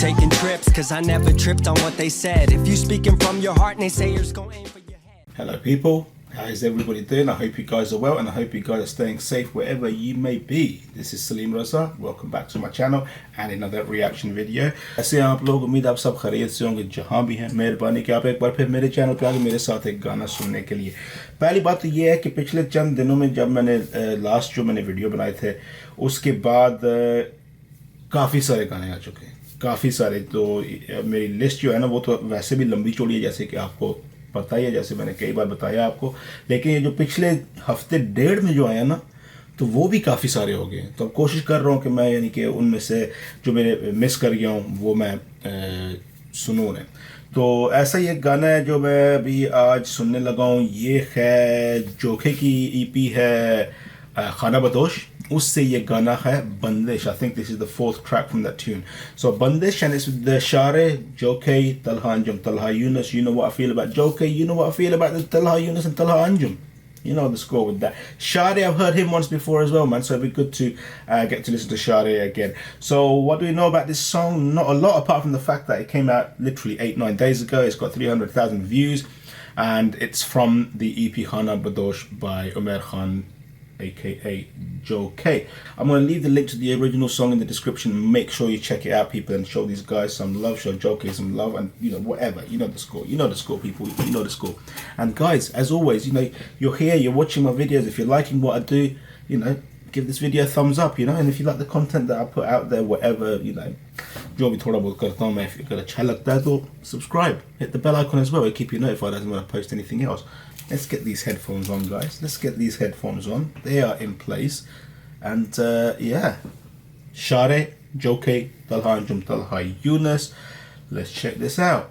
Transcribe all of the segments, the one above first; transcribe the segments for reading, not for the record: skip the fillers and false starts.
taking trips, cause I never tripped on what they said. If you speaking from your heart, naysayers gon' aim for your head. Hello people, how is everybody doing? I hope you guys are well and I hope you guys are staying safe wherever you may be. This is Salim Raza, welcome back to my channel and another reaction video. ऐसे आप लोग उम्मीद आप सब खैरियत से होंगे जहाँ भी हैं। मेहरबानी कि आप एक बार फिर मेरे चैनल पे आके मेरे साथ एक गाना सुनने के लिए। पहली बात तो ये है कि पिछले चंद दिनों में जब मैंने लास्ट जो मैंने वीडियो बनाए थे उसके बाद काफ़ी सारे गाने आ चुके हैं, काफ़ी सारे। तो मेरी लिस्ट जो है ना वो तो वैसे भी लंबी चौड़ी है, जैसे कि आपको पता ही है, जैसे मैंने कई बार बताया आपको। लेकिन ये जो पिछले हफ्ते डेढ़ में जो आया ना तो वो भी काफ़ी सारे हो गए। तो अब कोशिश कर रहा हूँ कि मैं यानी कि उनमें से जो मेरे मिस कर गया हूँ वो मैं सुनूँ उन्हें। तो ऐसा ही एक गाना है जो मैं अभी आज सुनने लगा हूँ। ये है जोखे की ईपी है खाना बदोश, उससे ये गाना है Bandish. I think this is the fourth track from that tune. So Bandish and it's the शारे Jokhay Talha Anjum Talha Yunus. You know what I feel about Jokhay, you know what I feel about the Talha Yunus and Talha Anjum. You know the score with that. Shade, I've heard him once before as well, man, so it'd be good to get to listen to Shade again. So what do we know about this song? Not a lot, apart from the fact that it came out literally 8-9 days ago. It's got 300,000 views and it's from the EP Khana Badosh by Umer Khan aka Joe K. I'm going to leave the link to the original song in the description. Make sure you check it out, people, and show these guys some love, show Joe K some love, and you know, whatever, you know the score, people, you know the score. And guys, as always, you know, you're here, you're watching my videos. If you're liking what I do, you know, give this video a thumbs up, you know, and if you like the content that I put out there, whatever, you know, जो भी थोड़ा बहुत करता हूँ मैं, if अगर अच्छा लगता है तो subscribe, hit the bell icon as well, it'll keep you notified as when I post anything else. Let's get these headphones on, guys. Let's get these headphones on. They are in place. And yeah, Share, Joke, Talha Anjum, Talha Yunus. Let's check this out.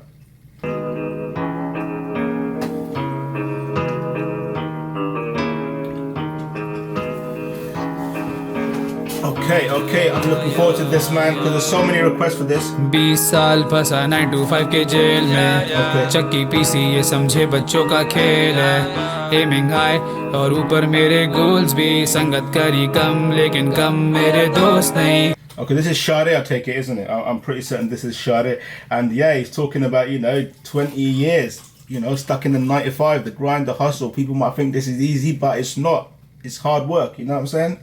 Okay, I'm looking forward to this, man, because there's so many requests for this. 20 साल फंसा 9 to 5 के jail में, चक्की PC ये समझे बच्चों का खेल है। एमिंग हाई और ऊपर मेरे गोल्स भी, संगत करी कम लेकिन कम मेरे दोस्त नहीं। Okay, this is Shade, I take it, isn't it? I'm pretty certain this is Shade. And yeah, he's talking about, you know, 20 years, you know, stuck in the 9 to 5, the grind, the hustle. People might think this is easy, but it's not. It's hard work, you know what I'm saying?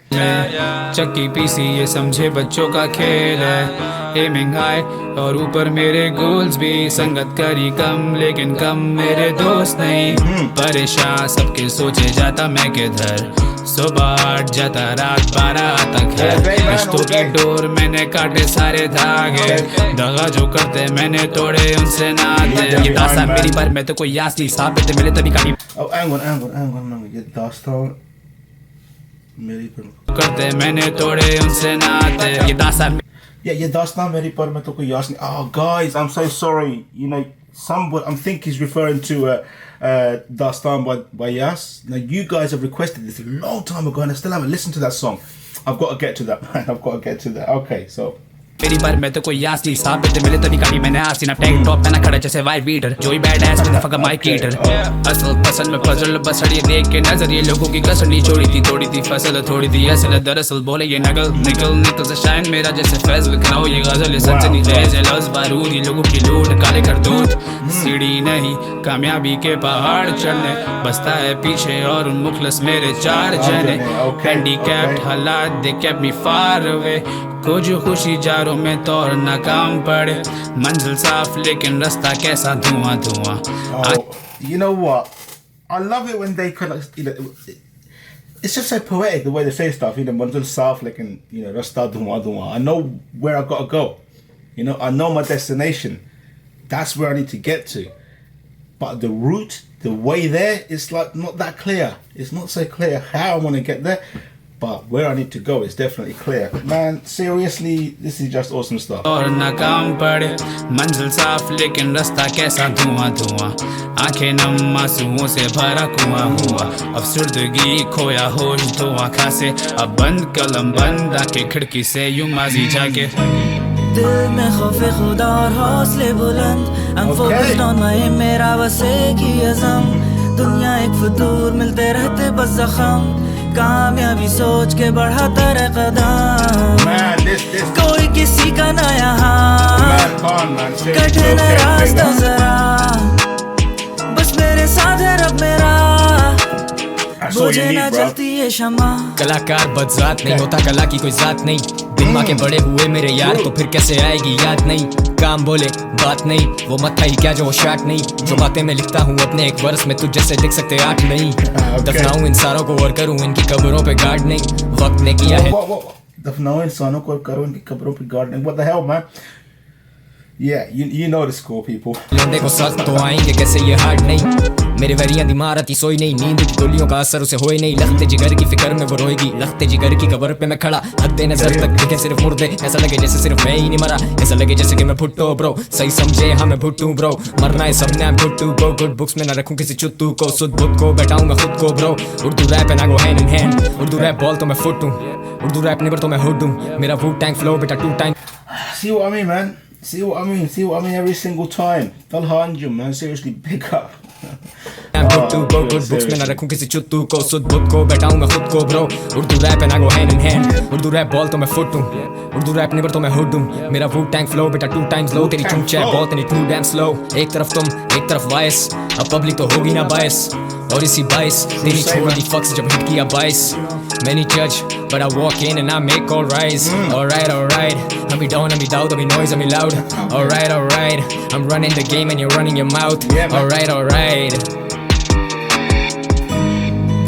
चक्की PC ये समझे बच्चों का खेल है। Aiming high और ऊपर मेरे गोल्स भी, संगत करी कम लेकिन कम मेरे दोस्त नहीं। परेशान सबके सोचे जाता मैं किधर, सुबह 8 जाता रात 12 तक है। रिश्तों की डोर मैंने काटे सारे धागे, दगा जो करते मैंने तोड़े उनसे नाते। ये दास्तान मेरी पर मैं तो कोई यास नहीं, साबित मिले तभी कभी। Oh, hang on. ये दास्तान मेरी पर करते मैंने तोड़े उनसे नाते। ये दास्तान ये दास्तान मेरी पर मैं तो कोई यास नहीं। Oh guys, I'm so sorry. You know, I'm thinking he's referring to Dastan by Yas. Now you guys have requested this a long time ago and I still haven't listened to that song. I've got to get to that, man. I've got to get to that. Okay, so मेरी पर मैं तो कोई यास नहीं, साबित मिले तभी कभी मैंने आसीना। टैंक टॉप पहना खड़ा जैसे वाइट बीटर, जो ही बैड एस में फका माइक लीटर। असल पसंद में पजल बसड़ी देख के नजरिए लोगों की कसड़ी, छोड़ी थी तोड़ी थी फसल थोड़ी थी असल। दरअसल बोले ये निकल से शाइन मेरा जैसे फैज लिखना हो। ये गजल ये सनसनी खेज है, लफ्ज़ बारूद ये लोगों की लूट काले कर दूध। सीढ़ी नहीं कामयाबी के पहाड़ चढ़ने, बसता है पीछे और उन मुखलस मेरे 4 जने। हैंडीकैप्ड हालात they kept me far away, कुछ खुशी जारों में तो और नाकाम पड़े। मंजिल साफ लेकिन रास्ता कैसा धुआं धुआं। You know what? I love it when they kind of, you know, it's just so poetic the way they say stuff. You know, manzil saaf lekin, you know, rasta dhua dhua. I know where I gotta go. You know, I know my destination. That's where I need to get to. But the route, the way there, is like not that clear. It's not so clear how I want to get there. But where I need to go is definitely clear. Man, seriously, this is just awesome stuff. और नाकाम पड़े मंजिल साफ लेकिन रास्ता कैसा धुआं धुआं। आंखें नम आंसुओं से भरा कुआं हुआ, अफसुर्दगी खोया होश तो आँखा से। अब बंद कलम बंद आंखें खिड़की से यूं माजी जाके। दिल में खौफे खुदा और हौसले बुलंद, I'm focused on my aim, मेरा बस एक ही अज़म। दुनिया एक फतूर मिलते रहते बस ज़ख्म, कामयाबी सोच के बढ़ाता रहे कदम। कोई किसी का ना यहाँ, कठिन रास्ता जरा बस मेरे साथ है रब मेरा बुझे ना जलती ये शमा कलाकार बदजात नहीं होता कला की कोई जात नहीं बिन माँ के बड़े हुए मेरे यार तो फिर कैसे आएगी याद नहीं काम बोले बात नहीं वो मत ही क्या जो वो शाट नहीं जो बातें मैं लिखता हूँ अपने एक वर्ष में तुझ जैसे लिख सकते 8 नहीं दफनाऊं इंसानों को और करूँ इनकी कब्रों पे गार्ड नहीं वक्त ने किया है दफनाओ इंसानों को और करो इनकी कब्रों पे गार्ड नहीं. What the hell, man? Yeah, you know the score, people. लौंडे को साथ तो आएंगे कैसे ये हार्ड नहीं मेरे वरियां दिमाग आती सोई नहीं नींद की गोलियों का असर उसे होए नहीं लखते जिगर की फिक्र में वो रोएगी लखते जिगर की कब्र पे मैं खड़ा हद नजर तक दिखे सिर्फ मुर्दे ऐसा लगे जैसे सिर्फ मैं ही नहीं मरा ऐसा लगे जैसे कि मैं भुट्टो ब्रो सही समझे हाँ मैं भुट्टू ब्रो मरना है सबने I'm good to go good books में ना रखूं किसी चुत्तू को सुध बुद्ध को बैठाऊं मैं खुद को bro Urdu rap and I go hand in hand Urdu rap ball तो मैं फुट हूं उर्दू रैप नेवर तो मैं हुड हूं मेरा वू टैंक फ्लो बेटा 2 time See what I mean, man? See what I mean every single time. Talha Anjum, man, seriously, big up. I'm good to go good books में ना रखूं किसी चुत्तू को सुध बुद्ध को बैठाऊं मैं खुद को bro Urdu rap and I go hand in hand Urdu rap ball तो मैं फुट हूं उर्दू रैप नेवर तो मैं हुड हूं मेरा वू टैंक फ्लो बेटा 2 टाइम्स लो तेरी चूंच है बॉल तेरी टू डैम स्लो एक तरफ तुम एक तरफ वाइस अब पब्लिक तो होगी ना बायस और इसी बाइस तेरी छोड़ दी फक्स जब हिट किया 22 Many judge, but I walk in and I make all rise. Alright, I'm be down, I'm be loud, I'm be noise, I'm be loud. Alright, I'm running the game and you're running your mouth. Alright.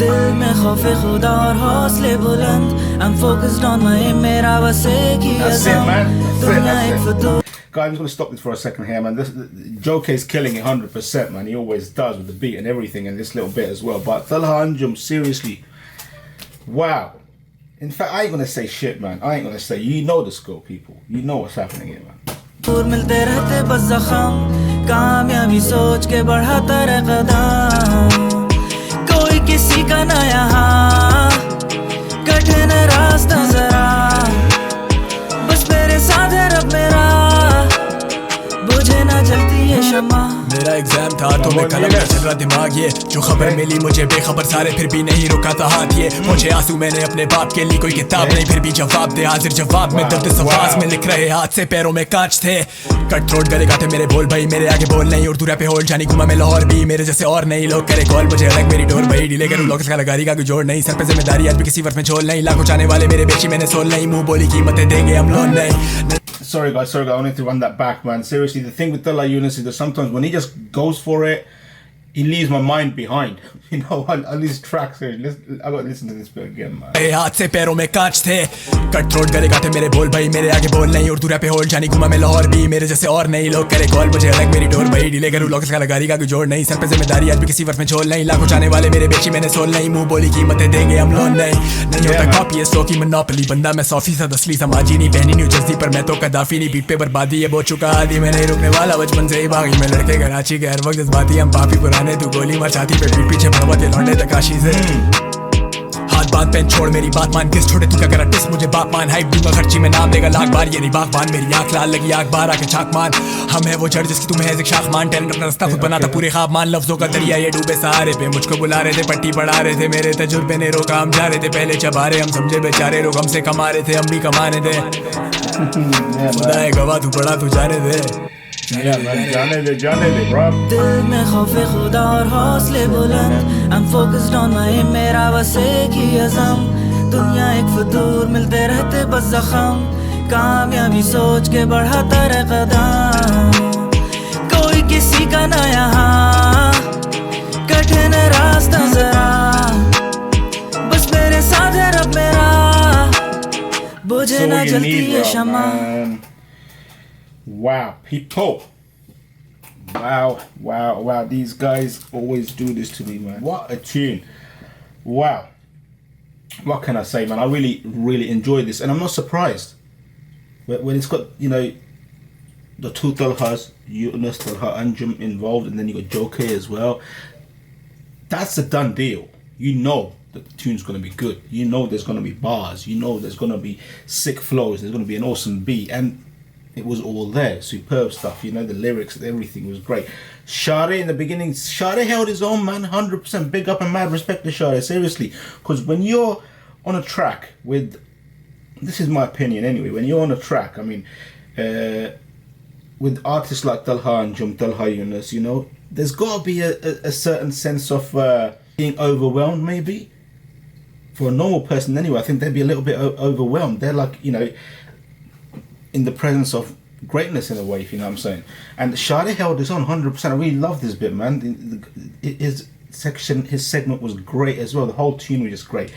दिल में खौफे खुदा और हौसले बुलंद I'm focused on my aim मेरा बस एक ही अज़म दुनिया एक फतूर Guys, I'm just going to stop this for a second here, man. Joe K is killing it 100%, man. He always does with the beat and everything, and this little bit as well. But Talha Anjum, seriously, wow. In fact, I ain't going to say shit, man. I ain't going to say, you know the score, people. You know what's happening here, man. दूर मिलते रहते बस जख्म कामयाबी सोच के बढ़ाता रहे कदम कोई किसी का ना यहाँ कठिन रास्ता जरा बस मेरे साथ है रब मेरा बुझे ना जलती ये शमा मेरा एग्जाम था तो मैं कलम में चल रहा दिमाग ये जो खबर मिली मुझे बेखबर सारे फिर भी नहीं रुका था हाथ ये मुझे आंसू मैंने अपने बाप के लिए कोई किताब नहीं फिर भी जवाब दे हाजिर जवाब में दर्द सवास में लिख रहे हाथ से पैरों में कांच थे कट थ्रोट गले गाते मेरे बोल भाई मेरे आगे बोल नहीं उर्दू रैप पे होल्ड जानी घुमा मैं लाहौर भी मेरे जैसे और नहीं लोग करे कॉल मुझे अलग मेरी डोर भाई डीले करूँ लोग लगारी का कोई जोड़ नहीं सर पे जिम्मेदारी आज भी किसी वर्ष में छोड़ नहीं लाखों चाहने वाले मेरे बेची मैंने सोल नहीं मुंह बोली कीमतें देंगे हम लोन नहीं Sorry guys, I wanted to run that back, man. Seriously, the thing with Talha Yunus is that sometimes when he just goes for it, he leaves my mind behind. You know, on these tracks here. I got to listen to this bit again, man. हाथ से पैरों में कांच थे cut throat गले गाते मेरे बोल भाई मेरे आगे बोल नहीं उर्दू रैप पे होल्ड जानी घुमा मैं लाहौर भी मेरे जैसे और नहीं लोग करे कॉल मुझे अलग मेरी डोर भाई डीले करूँ लोग लगारी का कोई जोड़ नहीं सर पे जिम्मेदारी आज भी किसी वर्ष में छोड़ नहीं लाखों चाहने वाले मेरे बेची मैंने सोल नहीं मुंह बोली कीमतें देंगे हम लोन नहीं होता कॉपी है स्टॉक की मोनोपोली बंदा मैं 100% असली समाजी नहीं पहनी न्यू जर्सी पर मैं तो कदाफी नहीं बीट पे बर्बादी है बहुत चुका आदि मैं नहीं रुकने वाला बचपन से ही बागी में लड़के कराची के हर वक्त जज्बाती हम पापी पुराने तू गोली मार छाती पे पीठ पीछे भड़वा के लौंडे तकाशी से हाथ बात पेन छोड़ मेरी बात मान किस छोड़े तू क्या करा टिस मुझे बाप मान हाइप दूंगा खर्ची में नाम देगा लाख बार ये नहीं बागबान मेरी आंख लाल लगी आग बार आके छाक मान हम है वो जड़ जिसकी तुम्हें है शाख मान टैलेंट अपना रास्ता खुद बनाता पूरे ख्वाब मान लफ्जों का दरिया ये डूबे सहारे पे मुझको बुला रहे थे पट्टी पढ़ा रहे थे मेरे तजुर्बे ने रोका हम जा रहे थे पहले चबा रहे हम समझे बेचारे लोग हमसे कमा रहे थे हम भी कमाने थे खुदा है गवाह तू पढ़ा तू जाने दे जाने दे bro. दिल में खौफे खुदा और हौसले बुलंद I'm focused on my aim मेरा बस एक ही अज़म दुनिया एक फतूर मिलते रहते बस जख्म कामयाबी सोच के बढ़ाता रहे कदम कोई किसी का ना यहाँ कठिन रास्ता जरा बस मेरे साथ है रब मेरा बुझे ना जलती ये शमा Wow, people. Wow. These guys always do this to me, man. What a tune. Wow. What can I say, man? I really enjoy this. And I'm not surprised. When it's got, you know, the two Talhas, Yunus, Talha Anjum involved, and then you got Joe K as well. That's a done deal. You know that the tune's going to be good. You know there's going to be bars. You know there's going to be sick flows. There's going to be an awesome beat. And it was all there. Superb stuff. You know, the lyrics, everything was great. Sade in the beginning, Sade held his own, man. 100% big up and mad respect to Sade. Seriously. Because when you're on a track with, this is my opinion anyway, when you're on a track, I mean, with artists like Talha Anjum, Talha Yunus, you know, there's got to be a certain sense of being overwhelmed, maybe. For a normal person anyway, I think they'd be a little bit overwhelmed. They're like, you know, in the presence of greatness in a way, if you know what I'm saying. And Shadi held this on 100%. I really love this bit, man. His segment was great as well. The whole tune was just great.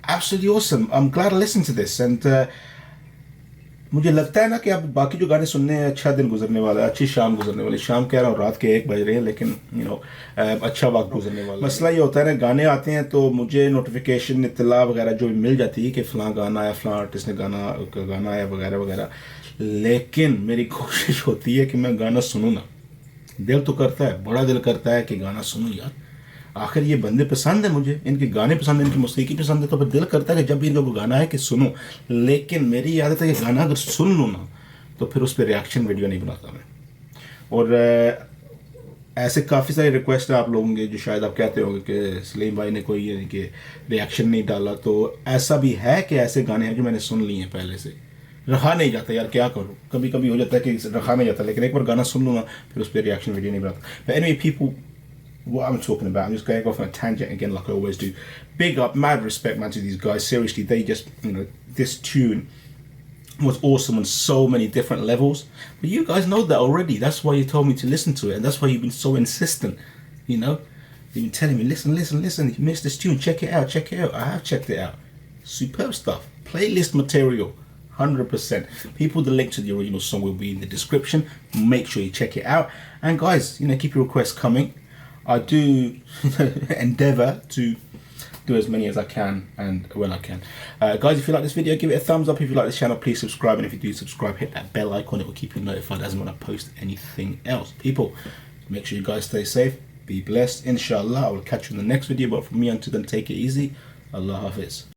Absolutely awesome. I'm glad I listened to this. And मुझे लगता है ना कि अब बाकी जो गाने सुनने हैं अच्छा दिन गुजरने वाला है, अच्छी शाम गुजरने वाली, शाम कह रहा हूँ रात के 1 बज रहे हैं, लेकिन यू नो अच्छा वक्त गुजरने वाला है। मसला ये होता है ना, गाने आते हैं तो मुझे नोटिफिकेशन इत्तला वगैरह जो भी मिल जाती है कि फ़लाँ गाना आया, फ़लाँ आर्टिस्ट ने गाना आया वगैरह वगैरह, लेकिन मेरी कोशिश होती है कि मैं गाना सुनूँ ना। दिल तो करता है, बड़ा दिल करता है कि गाना सुनूँ यार, आखिर ये बंदे पसंद है मुझे, इनके गाने पसंद है, इनकी मौसीकी पसंद है, तो फिर दिल करता है कि जब भी इन लोगों को गाना है कि सुनो। लेकिन मेरी आदत है कि गाना अगर सुन लूँ ना तो फिर उस पर रिएक्शन वीडियो नहीं बनाता मैं। और ऐसे काफ़ी सारे रिक्वेस्ट है आप लोगों के, जो शायद आप कहते होंगे कि सलीम भाई ने कोई यानी कि रिएक्शन नहीं डाला, तो ऐसा भी है कि ऐसे गाने हैं जो मैंने सुन लिए हैं पहले से, रखा नहीं जाता यार, क्या करूँ, कभी कभी हो जाता है कि रखा नहीं जाता, लेकिन एक बार गाना सुन लूँ ना फिर उस पर रिएक्शन वीडियो नहीं बनाता। But anyway, people, what I'm talking about, I'm just going off on a tangent again like I always do. Big up, mad respect, man, to these guys. Seriously, they just, you know, this tune was awesome on so many different levels. But you guys know that already. That's why you told me to listen to it, and that's why you've been so insistent, you know. You've been telling me, listen, you missed this tune, check it out. I have checked it out. Superb stuff. Playlist material, 100%. People, the link to the original song will be in the description. Make sure you check it out. And guys, you know, keep your requests coming. I do endeavour to do as many as I can and when I can. Guys, if you like this video, give it a thumbs up. If you like this channel, please subscribe. And if you do subscribe, hit that bell icon. It will keep you notified as when I post anything else. People, make sure you guys stay safe. Be blessed. Inshallah, I will catch you in the next video. But from me until then, take it easy. Allah Hafiz.